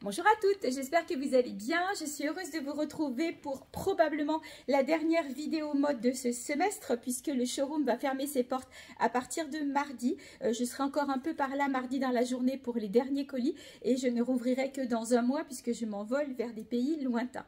Bonjour à toutes, j'espère que vous allez bien. Je suis heureuse de vous retrouver pour probablement la dernière vidéo mode de ce semestre puisque le showroom va fermer ses portes à partir de mardi. Je serai encore un peu par là mardi dans la journée pour les derniers colis et je ne rouvrirai que dans un mois puisque je m'envole vers des pays lointains.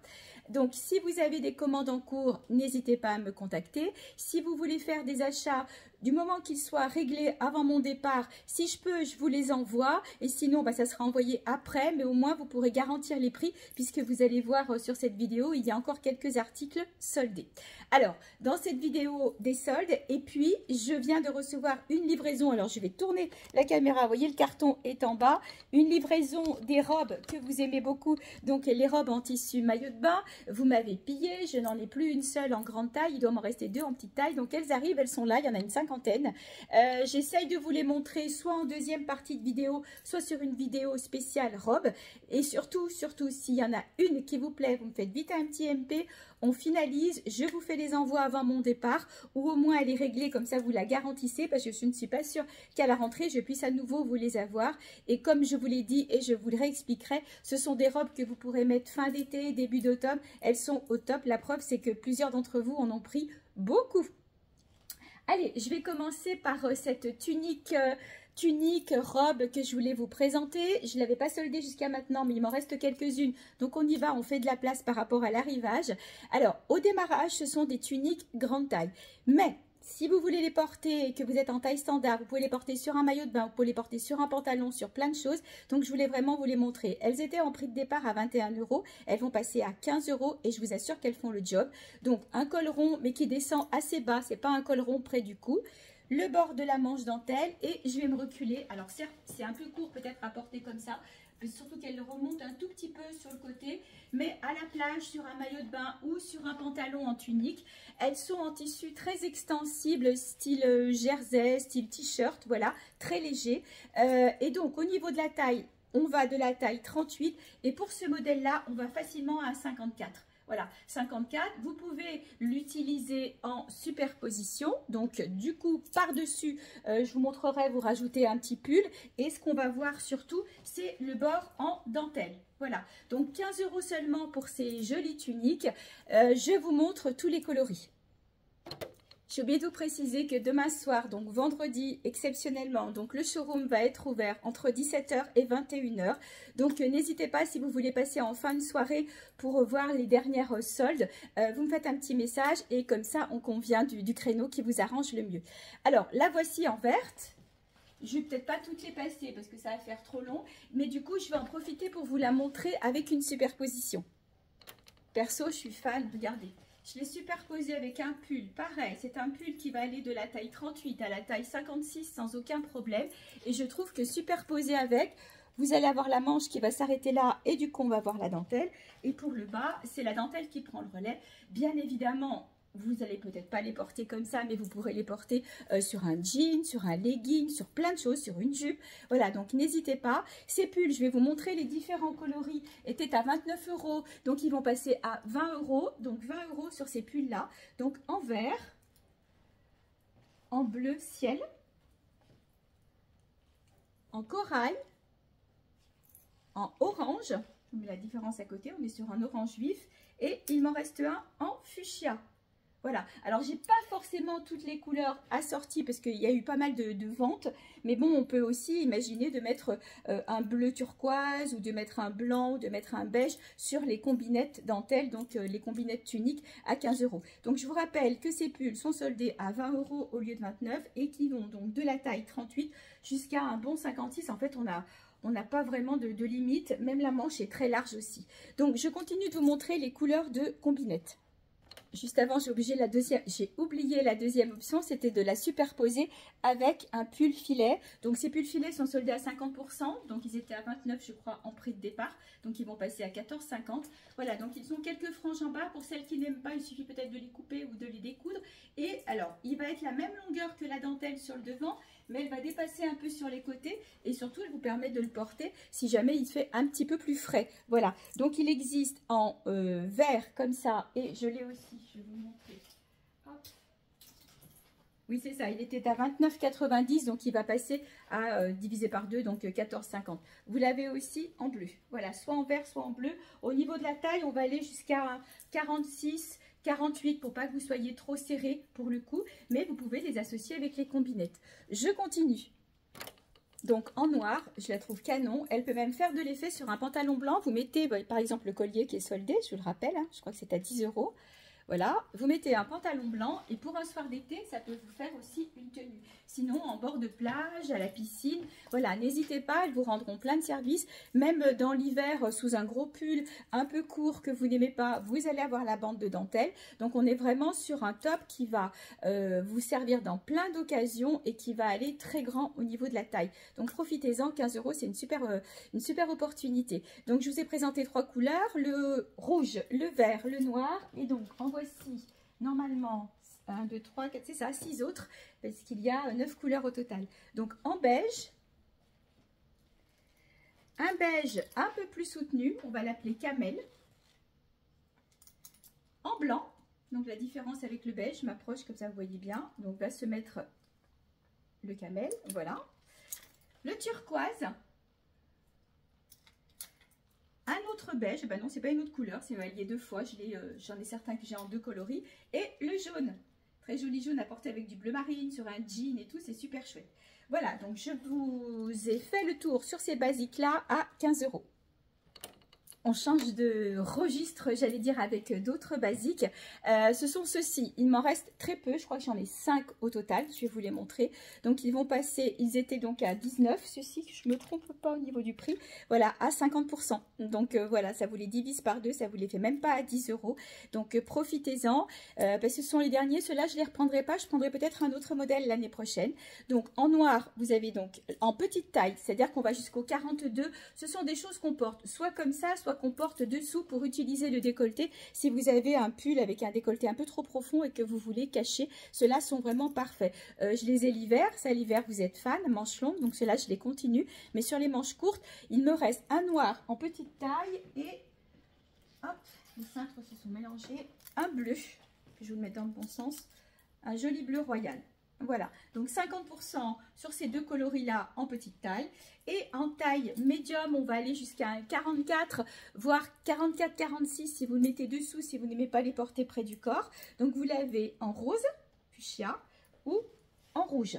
Donc si vous avez des commandes en cours, n'hésitez pas à me contacter. Si vous voulez faire des achats, du moment qu'ils soient réglés avant mon départ, si je peux, je vous les envoie. Et sinon, ça sera envoyé après. Mais au moins, vous pourrez garantir les prix puisque vous allez voir sur cette vidéo, il y a encore quelques articles soldés. Alors, dans cette vidéo, des soldes. Et puis, je viens de recevoir une livraison. Alors, je vais tourner la caméra. Vous voyez, le carton est en bas. Une livraison des robes que vous aimez beaucoup. Donc, les robes en tissu maillot de bain. Vous m'avez pillé. Je n'en ai plus une seule en grande taille. Il doit m'en rester deux en petite taille. Donc, elles arrivent. Elles sont là. Il y en a une cinquantaine. J'essaye de vous les montrer soit en deuxième partie de vidéo, soit sur une vidéo spéciale robe. Et surtout, s'il y en a une qui vous plaît, vous me faites vite un petit MP, on finalise, je vous fais les envois avant mon départ, ou au moins elle est réglée, comme ça vous la garantissez, parce que je ne suis pas sûre qu'à la rentrée, je puisse à nouveau vous les avoir. Et comme je vous l'ai dit, et je vous le réexpliquerai, ce sont des robes que vous pourrez mettre fin d'été, début d'automne, elles sont au top. La preuve, c'est que plusieurs d'entre vous en ont pris beaucoup. Allez, je vais commencer par cette tunique robe que je voulais vous présenter. Je ne l'avais pas soldée jusqu'à maintenant, mais il m'en reste quelques-unes. Donc on y va, on fait de la place par rapport à l'arrivage. Alors, au démarrage, ce sont des tuniques grande taille. Mais si vous voulez les porter et que vous êtes en taille standard, vous pouvez les porter sur un maillot de bain, vous pouvez les porter sur un pantalon, sur plein de choses. Donc, je voulais vraiment vous les montrer. Elles étaient en prix de départ à 21 €. Elles vont passer à 15 € et je vous assure qu'elles font le job. Donc, un col rond, mais qui descend assez bas. C'est pas un col rond près du cou. Le bord de la manche dentelle et je vais me reculer. Alors, certes, c'est un peu court peut-être à porter comme ça. Surtout qu'elle remonte un tout petit peu sur le côté, mais à la plage, sur un maillot de bain ou sur un pantalon en tunique. Elles sont en tissu très extensible, style jersey, style t-shirt, voilà, très léger. Et donc, au niveau de la taille, on va de la taille 38 et pour ce modèle-là, on va facilement à 54. Voilà, 54, vous pouvez l'utiliser en superposition. Donc, du coup, par-dessus, je vous montrerai, vous rajoutez un petit pull. Et ce qu'on va voir surtout, c'est le bord en dentelle. Voilà, donc 15 € seulement pour ces jolies tuniques. Je vous montre tous les coloris. J'ai oublié de vous préciser que demain soir, donc vendredi, exceptionnellement, donc le showroom va être ouvert entre 17 h et 21 h. Donc n'hésitez pas si vous voulez passer en fin de soirée pour voir les dernières soldes. Vous me faites un petit message et comme ça, on convient du créneau qui vous arrange le mieux. Alors, la voici en verte. Je ne vais peut-être pas toutes les passer parce que ça va faire trop long. Mais du coup, je vais en profiter pour vous la montrer avec une superposition. Perso, je suis fan, regardez. Je l'ai superposé avec un pull, pareil, c'est un pull qui va aller de la taille 38 à la taille 56 sans aucun problème. Et je trouve que superposé avec, vous allez avoir la manche qui va s'arrêter là et du coup on va voir la dentelle. Et pour le bas, c'est la dentelle qui prend le relais. Bien évidemment, vous n'allez peut-être pas les porter comme ça, mais vous pourrez les porter sur un jean, sur un legging, sur plein de choses, sur une jupe. Voilà, donc n'hésitez pas. Ces pulls, je vais vous montrer les différents coloris, étaient à 29 €. Donc, ils vont passer à 20 €. Donc, 20 € sur ces pulls-là. Donc, en vert, en bleu ciel, en corail, en orange. Je vous mets la différence à côté, on est sur un orange vif. Et il m'en reste un en fuchsia. Voilà, alors j'ai pas forcément toutes les couleurs assorties parce qu'il y a eu pas mal de ventes, mais bon, on peut aussi imaginer de mettre un bleu turquoise ou de mettre un blanc ou de mettre un beige sur les combinettes dentelles, donc les combinettes tuniques à 15 €. Donc je vous rappelle que ces pulls sont soldés à 20 € au lieu de 29 et qui vont donc de la taille 38 jusqu'à un bon 56. En fait, on n'a pas vraiment de limite, même la manche est très large aussi. Donc je continue de vous montrer les couleurs de combinettes. Juste avant, j'ai oublié la deuxième option, c'était de la superposer avec un pull filet. Donc, ces pulls filets sont soldés à 50%. Donc, ils étaient à 29, je crois, en prix de départ. Donc, ils vont passer à 14,50. Voilà, donc ils ont quelques franges en bas. Pour celles qui n'aiment pas, il suffit peut-être de les couper ou de les découdre. Et alors, il va être la même longueur que la dentelle sur le devant, mais elle va dépasser un peu sur les côtés. Et surtout, elle vous permet de le porter si jamais il fait un petit peu plus frais. Voilà, donc il existe en vert comme ça. Et je l'ai aussi, je vais vous montrer. Hop. Oui, c'est ça. Il était à 29,90, donc il va passer à divisé par 2, donc 14,50. Vous l'avez aussi en bleu. Voilà, soit en vert, soit en bleu. Au niveau de la taille, on va aller jusqu'à 46, 48 pour pas que vous soyez trop serré pour le coup, mais vous pouvez les associer avec les combinettes. Je continue. Donc en noir, je la trouve canon. Elle peut même faire de l'effet sur un pantalon blanc. Vous mettez par exemple le collier qui est soldé, je vous le rappelle, hein, je crois que c'est à 10 €. Voilà, vous mettez un pantalon blanc et pour un soir d'été, ça peut vous faire aussi une tenue. Sinon, en bord de plage, à la piscine, voilà, n'hésitez pas, elles vous rendront plein de services. Même dans l'hiver, sous un gros pull un peu court que vous n'aimez pas, vous allez avoir la bande de dentelle. Donc, on est vraiment sur un top qui va vous servir dans plein d'occasions et qui va aller très grand au niveau de la taille. Donc, profitez-en, 15 €, c'est une super opportunité. Donc, je vous ai présenté 3 couleurs, le rouge, le vert, le noir et donc en voici normalement 1, 2, 3, 4, c'est ça, 6 autres, parce qu'il y a 9 couleurs au total. Donc en beige, un beige un peu plus soutenu, on va l'appeler camel. En blanc, donc la différence avec le beige, je m'approche comme ça vous voyez bien, donc va se mettre le camel, voilà. Le turquoise. Un autre beige, ben non, c'est pas une autre couleur, c'est lié 2 fois, j'en ai certains que j'ai en 2 coloris. Et le jaune, très joli jaune à porter avec du bleu marine, sur un jean et tout, c'est super chouette. Voilà, donc je vous ai fait le tour sur ces basiques-là à 15 €. On change de registre, j'allais dire, avec d'autres basiques. Ce sont ceux-ci. Il m'en reste très peu. Je crois que j'en ai 5 au total. Je vais vous les montrer. Donc, ils vont passer, ils étaient donc à 19. Ceux-ci, je ne me trompe pas au niveau du prix. Voilà, à 50%. Donc, voilà, ça vous les divise par 2. Ça vous les fait même pas à 10 €. Donc, profitez-en. Parce que ce sont les derniers. Ceux-là, je ne les reprendrai pas. Je prendrai peut-être un autre modèle l'année prochaine. Donc, en noir, vous avez donc en petite taille. C'est-à-dire qu'on va jusqu'au 42. Ce sont des choses qu'on porte soit comme ça, soit qu'on porte dessous pour utiliser le décolleté. Si vous avez un pull avec un décolleté un peu trop profond et que vous voulez cacher, ceux-là sont vraiment parfaits. Je les ai l'hiver, ça l'hiver vous êtes fan, manches longues, donc ceux-là je les continue. Mais sur les manches courtes, il me reste un noir en petite taille et hop, les cintres se sont mélangés, un bleu, je vais vous le mettre dans le bon sens, un joli bleu royal. Voilà, donc 50% sur ces 2 coloris-là en petite taille. Et en taille médium, on va aller jusqu'à un 44, voire 44-46 si vous le mettez dessous, si vous n'aimez pas les porter près du corps. Donc vous l'avez en rose, fuchsia, ou en rouge.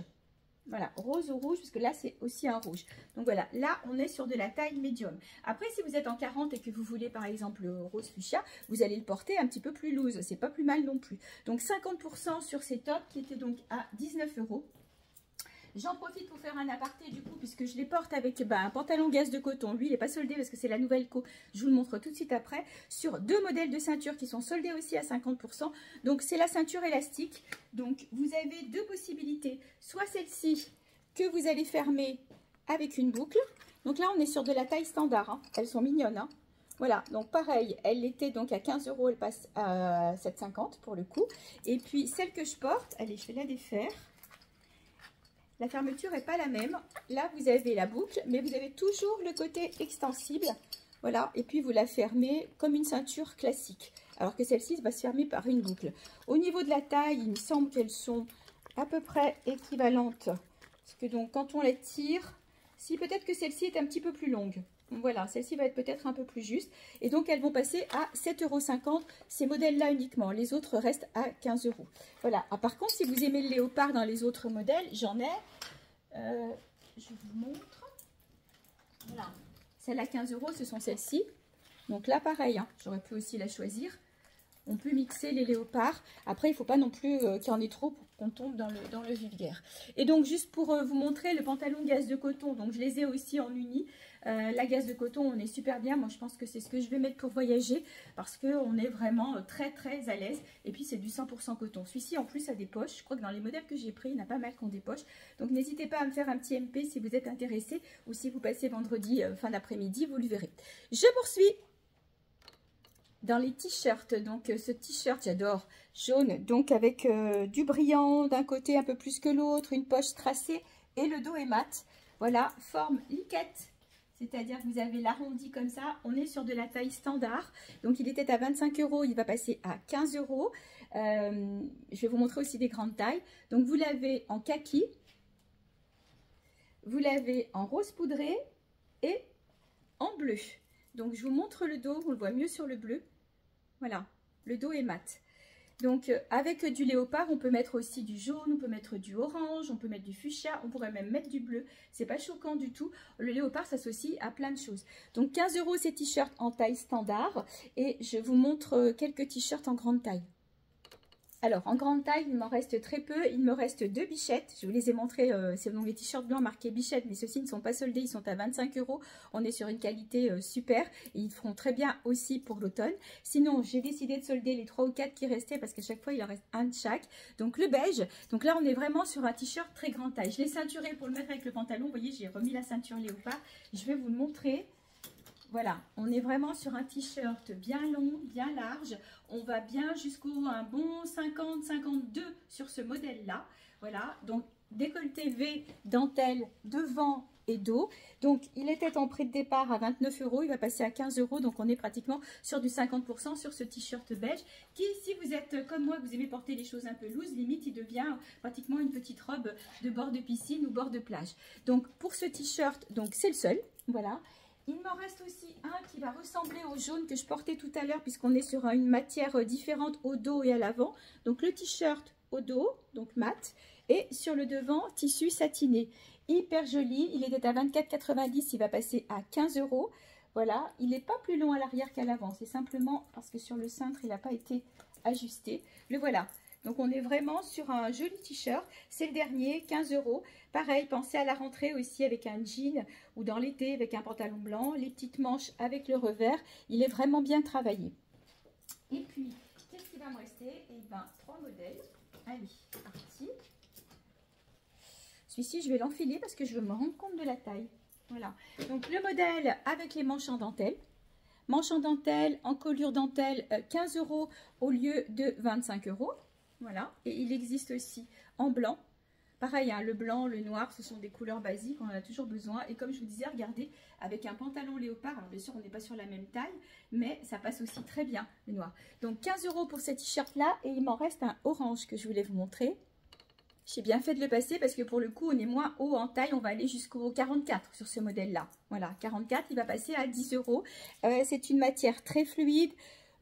Voilà, rose ou rouge, parce que là, c'est aussi un rouge. Donc voilà, là, on est sur de la taille médium. Après, si vous êtes en 40 et que vous voulez, par exemple, le rose fuchsia, vous allez le porter un petit peu plus loose. C'est pas plus mal non plus. Donc 50% sur ces tops qui étaient donc à 19 €. J'en profite pour faire un aparté du coup, puisque je les porte avec un pantalon gaze de coton. Lui, il n'est pas soldé parce que c'est la nouvelle co. Je vous le montre tout de suite après. Sur 2 modèles de ceinture qui sont soldés aussi à 50%. Donc, c'est la ceinture élastique. Donc, vous avez 2 possibilités. Soit celle-ci que vous allez fermer avec une boucle. Donc là, on est sur de la taille standard. Hein. Elles sont mignonnes. Hein. Voilà, donc pareil, elle était donc à 15 €, elle passe à 7,50 pour le coup. Et puis, celle que je porte, allez, je vais la défaire. La fermeture n'est pas la même. Là, vous avez la boucle, mais vous avez toujours le côté extensible. Voilà, et puis vous la fermez comme une ceinture classique. Alors que celle-ci va se fermer par une boucle. Au niveau de la taille, il me semble qu'elles sont à peu près équivalentes. Parce que donc, quand on les tire, si peut-être que celle-ci est un petit peu plus longue. Voilà, celle-ci va être peut-être un peu plus juste. Et donc, elles vont passer à 7,50 €. Ces modèles-là uniquement. Les autres restent à 15 €. Voilà. Ah, par contre, si vous aimez le léopard dans les autres modèles, j'en ai. Je vous montre. Voilà. Celles à 15 €, ce sont celles-ci. Donc là, pareil. Hein, j'aurais pu aussi la choisir. On peut mixer les léopards. Après, il ne faut pas non plus qu'il y en ait trop pour qu'on tombe dans le vulgaire. Et donc, juste pour vous montrer le pantalon gaze de coton. Donc, je les ai aussi en uni. La gaze de coton, on est super bien. Moi, je pense que c'est ce que je vais mettre pour voyager parce qu'on est vraiment très, très à l'aise. Et puis, c'est du 100% coton. Celui-ci, en plus, a des poches. Je crois que dans les modèles que j'ai pris, il y en a pas mal qui ont des poches. Donc, n'hésitez pas à me faire un petit MP si vous êtes intéressé ou si vous passez vendredi, fin d'après-midi, vous le verrez. Je poursuis. Dans les t-shirts, donc ce t-shirt, j'adore, jaune, donc avec du brillant d'un côté un peu plus que l'autre, une poche tracée et le dos est mat. Voilà, forme liquette, c'est-à-dire que vous avez l'arrondi comme ça. On est sur de la taille standard. Donc, il était à 25 €, il va passer à 15 €. Je vais vous montrer aussi des grandes tailles. Donc, vous l'avez en kaki, vous l'avez en rose poudré et en bleu. Donc, je vous montre le dos, on le voit mieux sur le bleu. Voilà, le dos est mat. Donc, avec du léopard, on peut mettre aussi du jaune, on peut mettre du orange, on peut mettre du fuchsia, on pourrait même mettre du bleu. C'est pas choquant du tout. Le léopard s'associe à plein de choses. Donc, 15 € ces t-shirts en taille standard. Et je vous montre quelques t-shirts en grande taille. Alors, en grande taille, il m'en reste très peu. Il me reste 2 bichettes. Je vous les ai montrées. C'est donc les t-shirts blancs marqués bichettes, mais ceux-ci ne sont pas soldés. Ils sont à 25 €. On est sur une qualité super. Et ils feront très bien aussi pour l'automne. Sinon, j'ai décidé de solder les 3 ou 4 qui restaient parce qu'à chaque fois, il en reste un de chaque. Donc, le beige. Donc là, on est vraiment sur un t-shirt très grande taille. Je l'ai ceinturé pour le mettre avec le pantalon. Vous voyez, j'ai remis la ceinture léopard. Je vais vous le montrer. Voilà, on est vraiment sur un t-shirt bien long, bien large. On va bien jusqu'au un bon 50-52 sur ce modèle-là. Voilà, donc décolleté V, dentelle devant et dos. Donc, il était en prix de départ à 29 €, il va passer à 15 €. Donc, on est pratiquement sur du 50% sur ce t-shirt beige qui, si vous êtes comme moi, que vous aimez porter les choses un peu loose, limite, il devient pratiquement une petite robe de bord de piscine ou bord de plage. Donc, pour ce t-shirt, donc c'est le seul, voilà. Il m'en reste aussi un qui va ressembler au jaune que je portais tout à l'heure puisqu'on est sur une matière différente au dos et à l'avant. Donc le t-shirt au dos, donc mat, et sur le devant, tissu satiné. Hyper joli, il était à 24,90 €, il va passer à 15 €. Voilà, il n'est pas plus long à l'arrière qu'à l'avant, c'est simplement parce que sur le cintre, il n'a pas été ajusté. Le voilà. Donc, on est vraiment sur un joli t-shirt. C'est le dernier, 15 €. Pareil, pensez à la rentrée aussi avec un jean ou dans l'été avec un pantalon blanc. Les petites manches avec le revers. Il est vraiment bien travaillé. Et puis, qu'est-ce qui va me rester? Eh bien, 3 modèles. Allez, c'est parti. Celui-ci, je vais l'enfiler parce que je veux me rendre compte de la taille. Voilà. Donc, le modèle avec les manches en dentelle. Manches en dentelle, en colure dentelle, 15 € au lieu de 25 €. Voilà, et il existe aussi en blanc. Pareil, hein, le blanc, le noir, ce sont des couleurs basiques, on en a toujours besoin. Et comme je vous disais, regardez, avec un pantalon léopard, alors bien sûr, on n'est pas sur la même taille, mais ça passe aussi très bien, le noir. Donc 15 € pour ce t-shirt-là, et il m'en reste un orange que je voulais vous montrer. J'ai bien fait de le passer parce que pour le coup, on est moins haut en taille, on va aller jusqu'au 44 sur ce modèle-là. Voilà, 44, il va passer à 10 €. C'est une matière très fluide.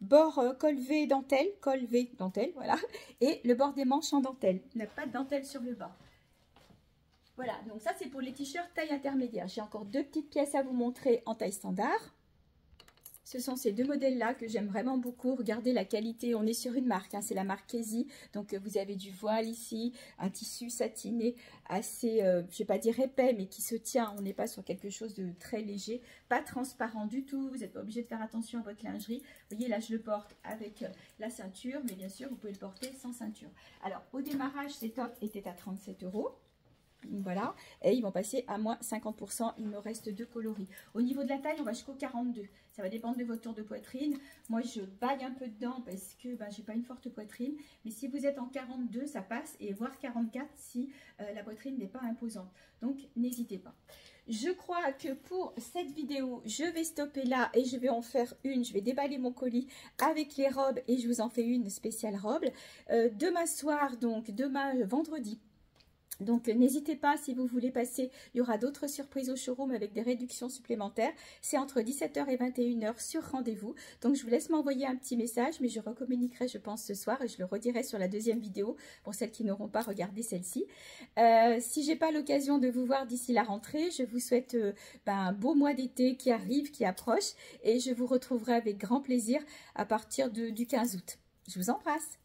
Bord col V dentelle, voilà, et le bord des manches en dentelle. Il n'a pas de dentelle sur le bas. Voilà, donc ça c'est pour les t-shirts taille intermédiaire. J'ai encore 2 petites pièces à vous montrer en taille standard. Ce sont ces 2 modèles-là que j'aime vraiment beaucoup. Regardez la qualité, on est sur une marque, hein, c'est la marque Kesi. Donc vous avez du voile ici, un tissu satiné assez, je ne vais pas dire épais, mais qui se tient. On n'est pas sur quelque chose de très léger, pas transparent du tout. Vous n'êtes pas obligé de faire attention à votre lingerie. Vous voyez, là je le porte avec la ceinture, mais bien sûr vous pouvez le porter sans ceinture. Alors au démarrage, ces tops étaient à 37 €. Voilà, et ils vont passer à moins 50%, il me reste 2 coloris. Au niveau de la taille, on va jusqu'au 42. Ça va dépendre de votre tour de poitrine. Moi, je baille un peu dedans parce que j'ai pas une forte poitrine. Mais si vous êtes en 42, ça passe, et voire 44 si la poitrine n'est pas imposante. Donc, n'hésitez pas. Je crois que pour cette vidéo, je vais stopper là et je vais en faire une. Je vais déballer mon colis avec les robes et je vous en fais une spéciale robe. Demain soir, donc demain vendredi. Donc n'hésitez pas, si vous voulez passer, il y aura d'autres surprises au showroom avec des réductions supplémentaires. C'est entre 17 h et 21 h sur rendez-vous. Donc je vous laisse m'envoyer un petit message, mais je recommuniquerai je pense ce soir et je le redirai sur la deuxième vidéo pour celles qui n'auront pas regardé celle-ci. Si j'ai pas l'occasion de vous voir d'ici la rentrée, je vous souhaite un beau mois d'été qui arrive, qui approche, et je vous retrouverai avec grand plaisir à partir du 15 août. Je vous embrasse.